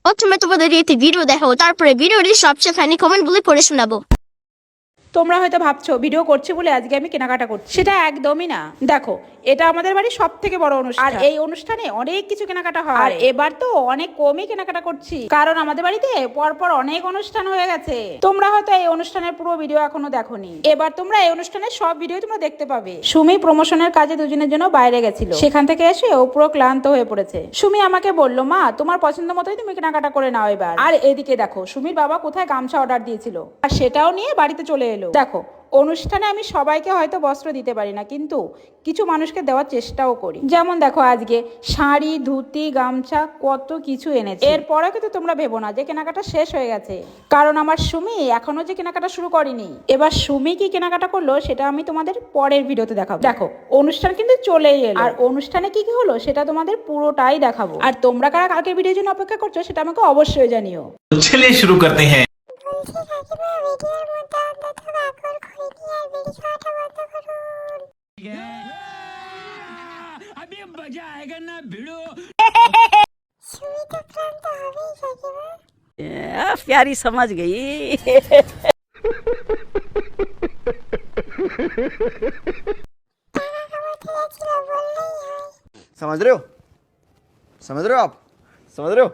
প্রথমে তোমাদের একটি ভিডিও দেখাবো, তারপরে ভিডিওটির সবচেয়ে ফানি কমেন্টগুলি পড়ে শোনাবো। তোমরা হয়তো ভাবছো ভিডিও করছি বলে আজকে আমি কেনাকাটা করছি, সেটা একদমই না। দেখো, এটা আমাদের বাড়ির সব থেকে বড় অনুষ্ঠান, আর এই অনুষ্ঠানে অনেক কিছু কেনাকাটা হয়। আর এবার তো অনেক কমই কেনাকাটা করছি, কারণ আমাদের বাড়িতে পরপর অনেক অনুষ্ঠান হয়ে গেছে। তোমরা হয়তো এই অনুষ্ঠানের পুরো ভিডিও এখনো দেখোনি, এবার তোমরা এই অনুষ্ঠানের সব ভিডিও তোমরা দেখতে পাবে। সুমি প্রমোশনের কাজে দুজনের জন্য বাইরে গেছিল, সেখান থেকে এসে ও পুরো ক্লান্ত হয়ে পড়েছে। সুমি আমাকে বলল, মা তোমার পছন্দ মতোই তুমি কেনাকাটা করে নাও এবার। আর এদিকে দেখো, সুমির বাবা কোথায় গামছা অর্ডার দিয়েছিল, আর সেটাও নিয়ে বাড়িতে চলে এলো। দেখো, অনুষ্ঠানে আমি সবাইকে হয়তো বস্ত্র দিতে পারি না, কিন্তু কিছু মানুষকে দেওয়ার চেষ্টাও করি। যেমন দেখো, আজকে শাড়ি, ধুতি, গামছা কত কিছু এনেছি। এরপরে কিন্তু তোমরা ভেবো না যে কেনাকাটা শেষ হয়ে গেছে, কারণ আমার সুমি এখনো যে কেনাকাটা শুরু করেনি। এবার সুমি কি কেনাকাটা করলো সেটা আমি তোমাদের পরের ভিডিওতে দেখাবো। দেখো, অনুষ্ঠান কিন্তু চলেই এলো, আর অনুষ্ঠানে কি কি হলো সেটা তোমাদের পুরোটাই দেখাবো। আর তোমরা কারা কালকের ভিডিওর জন্য অপেক্ষা করছো সেটা আমাকে অবশ্যই জানিও। चलिए शुरू करते हैं। अभी मजा आएगा ना भिड़ो। प्यारी समझ गई। समझ रहे हो? समझ रहे हो आप? समझ रहे हो?